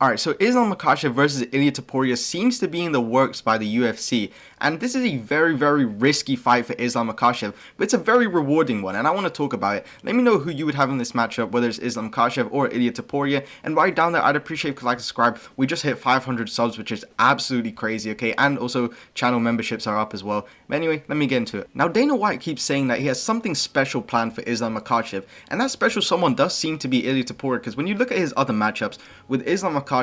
Alright, so Islam Makhachev versus Ilia Topuria seems to be in the works by the UFC, and this is a very, very risky fight for Islam Makhachev, but it's a very rewarding one, and I want to talk about it. Let me know who you would have in this matchup, whether it's Islam Makhachev or Ilia Topuria, and right down there, I'd appreciate if you could like, subscribe. We just hit 500 subs, which is absolutely crazy, okay, and also channel memberships are up as well. But anyway, let me get into it. Now, Dana White keeps saying that he has something special planned for Islam Makhachev, and that special someone does seem to be Ilia Topuria, because when you look at his other matchups, with Islam Makhachev,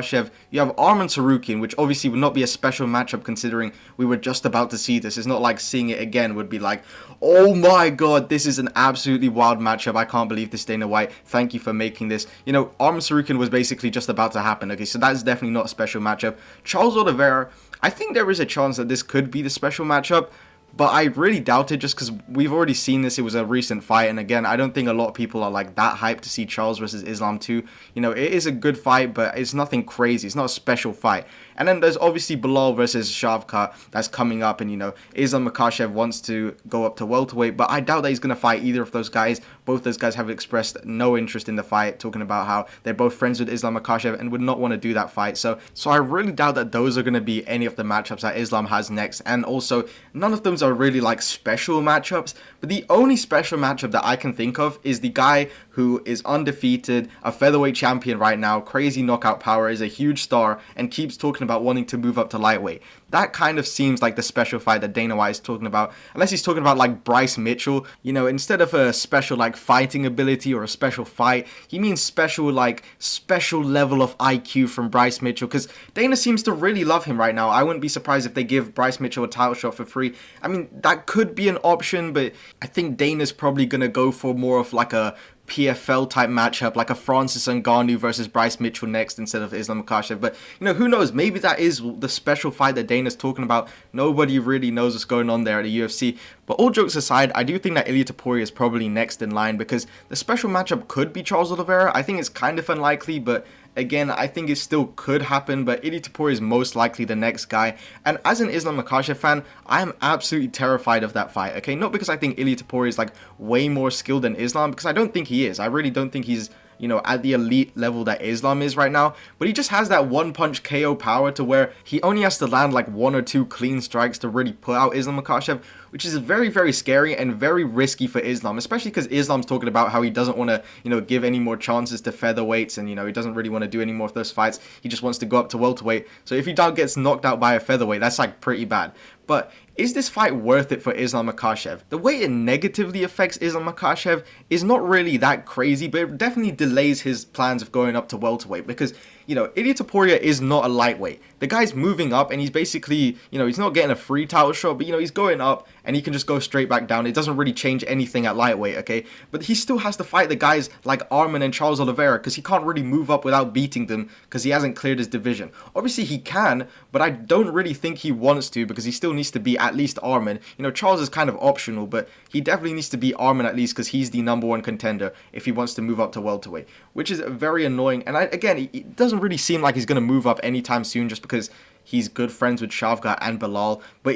you have Arman Tsarukyan, which obviously would not be a special matchup considering we were just about to see this. It's not like seeing it again would be like, oh my god, this is an absolutely wild matchup. I can't believe this, Dana White. Thank you for making this. You know, Arman Tsarukyan was basically just about to happen. Okay, so that's definitely not a special matchup. Charles Oliveira, I think there is a chance that this could be the special matchup, but I really doubt it just because we've already seen this. It was a recent fight, and again, I don't think a lot of people are like that hyped to see Charles versus Islam 2. You know, it is a good fight, but it's nothing crazy. It's not a special fight. And then there's obviously Belal versus Shavkat that's coming up, and you know, Islam Makhachev wants to go up to welterweight, but I doubt that he's going to fight either of those guys. Both those guys have expressed no interest in the fight, talking about how they're both friends with Islam Makhachev and would not want to do that fight. So I really doubt that those are going to be any of the matchups that Islam has next, and also none of them are really like special matchups. But the only special matchup that I can think of is the guy who is undefeated, a featherweight champion right now, crazy knockout power, is a huge star, and keeps talking about wanting to move up to lightweight. That kind of seems like the special fight that Dana White is talking about, unless he's talking about like Bryce Mitchell. You know, instead of a special like fighting ability or a special fight, he means special level of IQ from Bryce Mitchell, because Dana seems to really love him right now. I wouldn't be surprised if they give Bryce Mitchell a title shot for free. I mean, that could be an option, but I think Dana's probably going to go for more of like a PFL type matchup, like a Francis Ngannou versus Bryce Mitchell next instead of Islam Makhachev. But you know, who knows, maybe that is the special fight that Dana's talking about. Nobody really knows what's going on there at the UFC. But all jokes aside, I do think that Ilia Topuria is probably next in line, because the special matchup could be Charles Oliveira. I think it's kind of unlikely, but again, I think it still could happen, but Ilia Topuria is most likely the next guy. And as an Islam Makhachev fan, I am absolutely terrified of that fight, okay? Not because I think Ilia Topuria is like way more skilled than Islam, because I don't think he is. I really don't think he's, you know, at the elite level that Islam is right now, but he just has that one punch KO power to where he only has to land like one or two clean strikes to really put out Islam Makhachev, which is very, very scary and very risky for Islam, especially because Islam's talking about how he doesn't want to, you know, give any more chances to featherweights, and, you know, he doesn't really want to do any more of those fights. He just wants to go up to welterweight. So if he gets knocked out by a featherweight, that's like pretty bad. But is this fight worth it for Islam Makhachev? The way it negatively affects Islam Makhachev is not really that crazy, but it definitely delays his plans of going up to welterweight, because, you know, Ilia Topuria is not a lightweight. The guy's moving up, and he's basically, you know, he's not getting a free title shot, but, you know, he's going up, and he can just go straight back down. It doesn't really change anything at lightweight, okay? But he still has to fight the guys like Arman and Charles Oliveira, because he can't really move up without beating them, because he hasn't cleared his division. Obviously, he can, but I don't really think he wants to, because he still needs to be at least Arman. You know, Charles is kind of optional, but he definitely needs to be Arman at least, because he's the number one contender if he wants to move up to welterweight, which is very annoying. And again, it doesn't really seem like he's going to move up anytime soon, just because he's good friends with Shavkat and Belal. But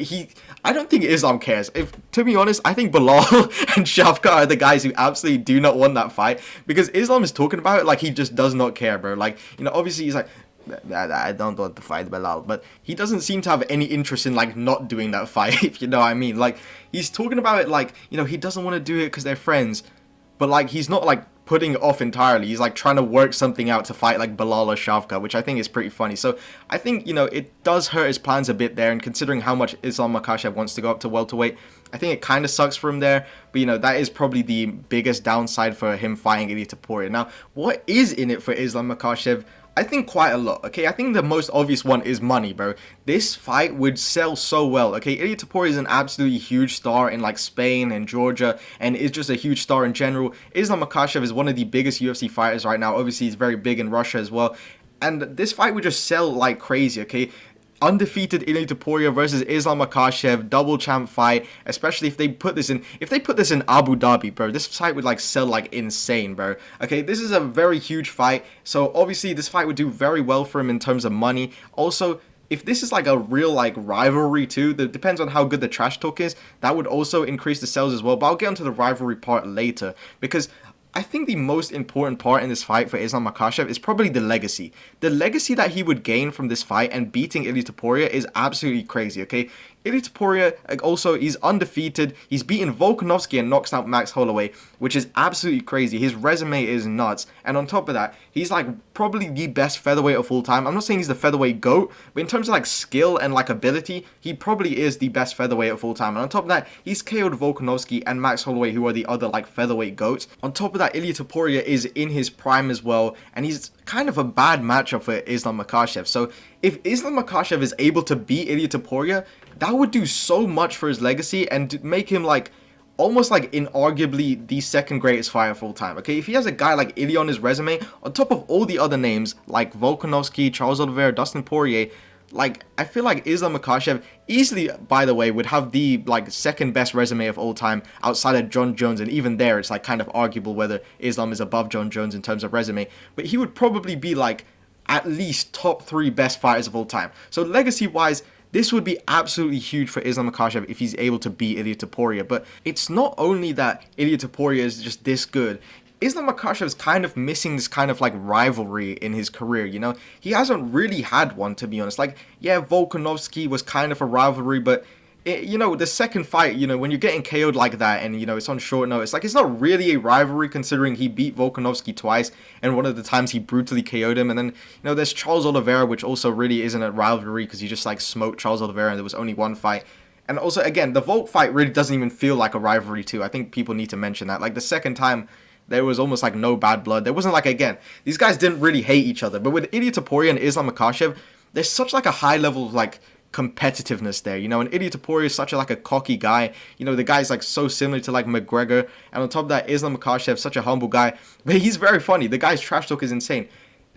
I don't think Islam cares. To be honest, I think Belal and Shavkat are the guys who absolutely do not want that fight, because Islam is talking about it like he just does not care, bro. Like, you know, obviously he's like, I don't want to fight Belal, but he doesn't seem to have any interest in like not doing that fight, if you know what I mean. Like, he's talking about it like, you know, he doesn't want to do it because they're friends, but like he's not like putting it off entirely. He's like trying to work something out to fight like Belal or Shavkat, which I think is pretty funny. So I think, you know, it does hurt his plans a bit there, and considering how much Islam Makhachev wants to go up to welterweight, I think it kind of sucks for him there. But, you know, that is probably the biggest downside for him fighting Ilia Topuria. Now, what is in it for Islam Makhachev? I think quite a lot, okay? I think the most obvious one is money, bro. This fight would sell so well, okay? Ilia Topuria is an absolutely huge star in, like, Spain and Georgia, and is just a huge star in general. Islam Makhachev is one of the biggest UFC fighters right now. Obviously, he's very big in Russia as well. And this fight would just sell like crazy, okay? Undefeated Ilia Topuria versus Islam Makhachev, double champ fight, especially if they put this in Abu Dhabi, bro. This fight would like sell like insane, bro. Okay, this is a very huge fight, so obviously this fight would do very well for him in terms of money. Also, if this is like a real like rivalry too, that depends on how good the trash talk is, that would also increase the sales as well. But I'll get onto the rivalry part later, because I think the most important part in this fight for Islam Makhachev is probably the legacy. The legacy that he would gain from this fight and beating Ilia Topuria is absolutely crazy, okay? Ilia Topuria, also, he's undefeated. He's beaten Volkanovski and knocks out Max Holloway, which is absolutely crazy. His resume is nuts. And on top of that, he's like probably the best featherweight of all time. I'm not saying he's the featherweight GOAT, but in terms of like skill and like ability, he probably is the best featherweight of all time. And on top of that, he's KO'd Volkanovski and Max Holloway, who are the other like featherweight GOATs. On top of that, Ilia Topuria is in his prime as well, and he's kind of a bad matchup for Islam Makhachev. So if Islam Makhachev is able to beat Ilia Topuria, that would do so much for his legacy and make him like almost like inarguably the second greatest fighter of all time. Okay, if he has a guy like Ilia on his resume, on top of all the other names like Volkanovski, Charles Oliveira, Dustin Poirier, like I feel like Islam Makhachev easily, by the way, would have the like second best resume of all time outside of John Jones, and even there it's like kind of arguable whether Islam is above John Jones in terms of resume, but he would probably be like at least top 3 best fighters of all time. So legacy wise, this would be absolutely huge for Islam Makhachev if he's able to beat Ilia Topuria. But it's not only that Ilia Topuria is just this good. Islam Makhachev is kind of missing this kind of like rivalry in his career, you know? He hasn't really had one, to be honest. Like, yeah, Volkanovski was kind of a rivalry, but you know, the second fight, you know, when you're getting KO'd like that and, you know, it's on short notice, like, it's not really a rivalry considering he beat Volkanovski twice and one of the times he brutally KO'd him. And then, you know, there's Charles Oliveira, which also really isn't a rivalry because he just, like, smoked Charles Oliveira and there was only one fight. And also, again, the Volk fight really doesn't even feel like a rivalry too. I think people need to mention that. Like, the second time, there was almost like no bad blood. There wasn't like, again, these guys didn't really hate each other. But with Ilia Topuria and Islam Makhachev, there's such like a high level of like competitiveness there, you know, and Ilia Topuria is such a like a cocky guy, you know, the guy's like so similar to like McGregor, and on top of that, Islam Makhachev, such a humble guy, but he's very funny. The guy's trash talk is insane.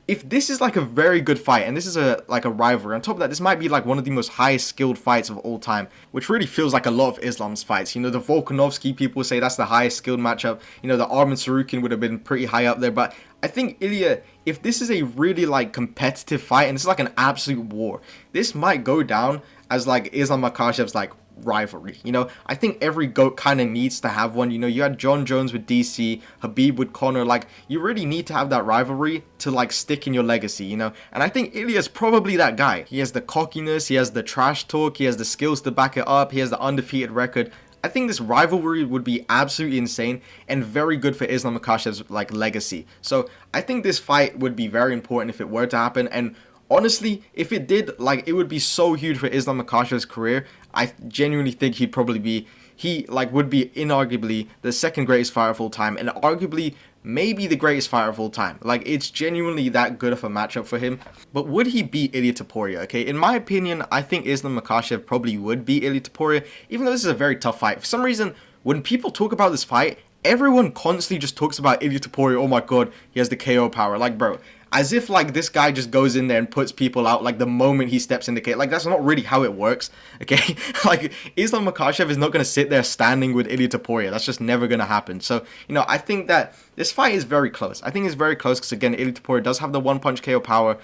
If this is like a very good fight, and this is a like a rivalry, on top of that, this might be like one of the most highest skilled fights of all time, which really feels like a lot of Islam's fights. You know, the Volkanovski people say that's the highest skilled matchup. You know, the Arman Sarukian would have been pretty high up there, but I think Ilia, if this is a really like competitive fight, and this is like an absolute war, this might go down as like Islam Makhachev's like rivalry. You know, I think every GOAT kind of needs to have one. You know, you had John Jones with DC, Khabib with Conor. Like, you really need to have that rivalry to like stick in your legacy, you know. And I think Ilia's probably that guy. He has the cockiness, he has the trash talk, he has the skills to back it up, he has the undefeated record. I think this rivalry would be absolutely insane and very good for Islam Makhachev's like legacy. So I think this fight would be very important if it were to happen. And honestly, if it did, like, it would be so huge for Islam Makhachev's career. I genuinely think he'd probably be, he, like, would be inarguably the second greatest fighter of all time, and arguably maybe the greatest fighter of all time. Like, it's genuinely that good of a matchup for him. But would he beat Ilia Topuria? Okay, in my opinion, I think Islam Makhachev probably would beat Ilia Topuria, even though this is a very tough fight. For some reason, when people talk about this fight, everyone constantly just talks about Ilia Topuria. Oh my god, he has the KO power. Like, bro, as if like this guy just goes in there and puts people out like the moment he steps in the cage. Like, that's not really how it works, okay? Like, Islam Makhachev is not going to sit there standing with Ilia Topuria. That's just never going to happen. So, you know, I think that this fight is very close. I think it's very close because, again, Ilia Topuria does have the one-punch KO power.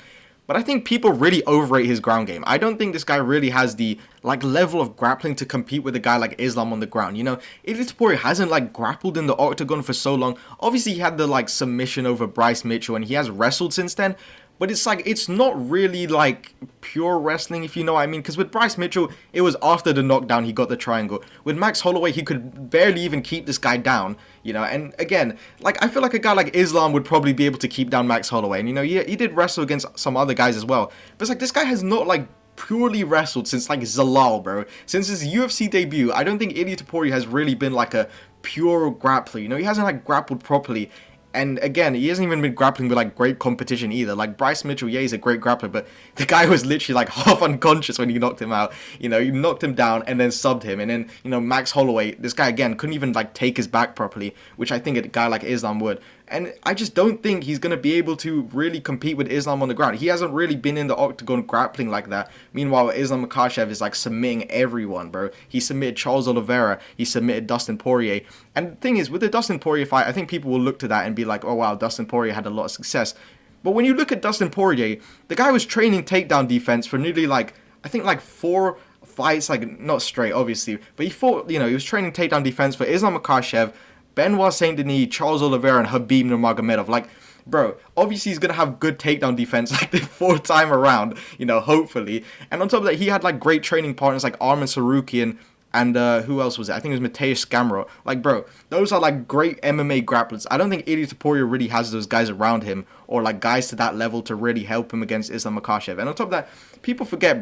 But I think people really overrate his ground game. I don't think this guy really has the like level of grappling to compete with a guy like Islam on the ground. You know, Ilia Topuria hasn't like grappled in the octagon for so long. Obviously, he had the like submission over Bryce Mitchell, and he has wrestled since then. But it's like, it's not really like pure wrestling, if you know what I mean. Because with Bryce Mitchell, it was after the knockdown he got the triangle. With Max Holloway, he could barely even keep this guy down, you know. And again, like, I feel like a guy like Islam would probably be able to keep down Max Holloway. And, you know, he did wrestle against some other guys as well. But it's like, this guy has not like purely wrestled since like Zalal, bro. Since his UFC debut, I don't think Ilia Topuria has really been like a pure grappler. You know, he hasn't like grappled properly. And again, he hasn't even been grappling with like great competition either. Like Bryce Mitchell, yeah, he's a great grappler, but the guy was literally like half unconscious when he knocked him out. You know, he knocked him down and then subbed him. And then, you know, Max Holloway, this guy again couldn't even like take his back properly, which I think a guy like Islam would. And I just don't think he's going to be able to really compete with Islam on the ground. He hasn't really been in the octagon grappling like that. Meanwhile, Islam Makhachev is like submitting everyone, bro. He submitted Charles Oliveira. He submitted Dustin Poirier. And the thing is, with the Dustin Poirier fight, I think people will look to that and be like, oh wow, Dustin Poirier had a lot of success. But when you look at Dustin Poirier, the guy was training takedown defense for nearly like, I think like 4 fights, like not straight, obviously. But he fought, you know, he was training takedown defense for Islam Makhachev, Benoit Saint Denis, Charles Oliveira, and Khabib Nurmagomedov. Like, bro, obviously he's gonna have good takedown defense like the fourth time around, you know, hopefully. And on top of that, he had like great training partners like Arman Sarukian and who else was it? I think it was Mateusz Gamrot. Like, bro, those are like great MMA grapplers. I don't think Ilia Topuria really has those guys around him, or like guys to that level to really help him against Islam Makhachev. And on top of that, people forget,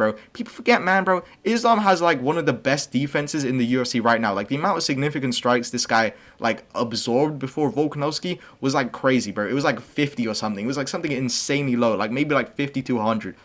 man, bro, Islam has like one of the best defenses in the UFC right now. Like, the amount of significant strikes this guy like absorbed before Volkanovski was like crazy, bro. It was like 50 or something. It was like something insanely low, like maybe like 50 to 100.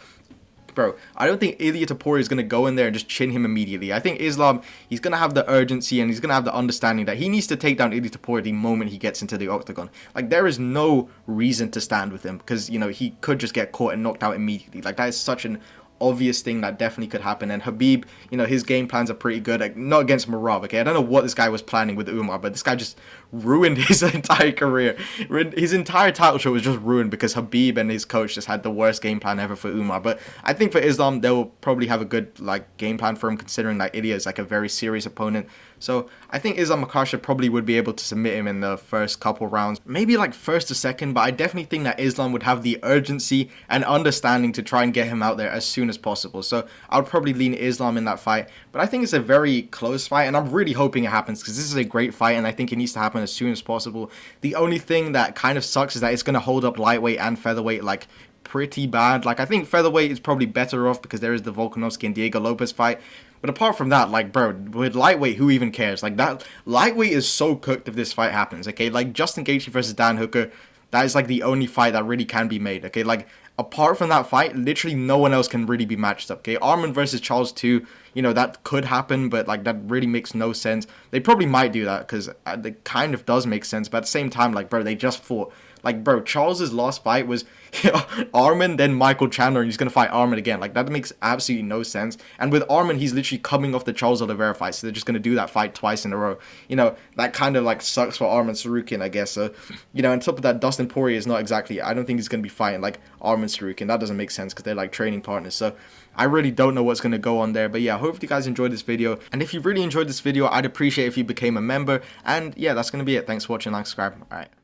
Bro, I don't think Ilia Topuria is going to go in there and just chin him immediately. I think Islam, he's going to have the urgency and he's going to have the understanding that he needs to take down Ilia Topuria the moment he gets into the octagon. Like, there is no reason to stand with him because, you know, he could just get caught and knocked out immediately. Like, that is such an obvious thing that definitely could happen. And Khabib, you know, his game plans are pretty good. Like, not against Merab, okay? I don't know what this guy was planning with Umar, but this guy just ruined his entire career. His entire title shot was just ruined because Khabib and his coach just had the worst game plan ever for Umar. But I think for Islam, they'll probably have a good like game plan for him, considering that Ilia is like a very serious opponent. So I think Islam Makhachev probably would be able to submit him in the first couple rounds, maybe like first or second, but I definitely think that Islam would have the urgency and understanding to try and get him out there as soon as possible. So I would probably lean Islam in that fight, but I think it's a very close fight, and I'm really hoping it happens because this is a great fight, and I think it needs to happen as soon as possible. The only thing that kind of sucks is that it's going to hold up lightweight and featherweight like pretty bad. Like, I think featherweight is probably better off because there is the Volkanovski and Diego Lopez fight. But apart from that, like, bro, with lightweight, who even cares? Like, that lightweight is so cooked if this fight happens, okay? Like, Justin Gaethje versus Dan Hooker, that is like the only fight that really can be made, okay? Like, apart from that fight, literally no one else can really be matched up, okay? Arman versus Charles 2, you know, that could happen, but like, that really makes no sense. They probably might do that because it kind of does make sense, but at the same time, like, bro, they just fought. Like, bro, Charles's last fight was Arman, then Michael Chandler, and he's going to fight Arman again. Like, that makes absolutely no sense. And with Arman, he's literally coming off the Charles Oliveira fight, so they're just going to do that fight twice in a row. You know, that kind of, like, sucks for Arman Sarukian, I guess. So, you know, on top of that, Dustin Poirier is not exactly, I don't think he's going to be fighting, like, Arman Sarukian. That doesn't make sense because they're, like, training partners. So, I really don't know what's going to go on there. But yeah, hopefully you guys enjoyed this video. And if you really enjoyed this video, I'd appreciate if you became a member. And yeah, that's going to be it. Thanks for watching. Like, subscribe. All right.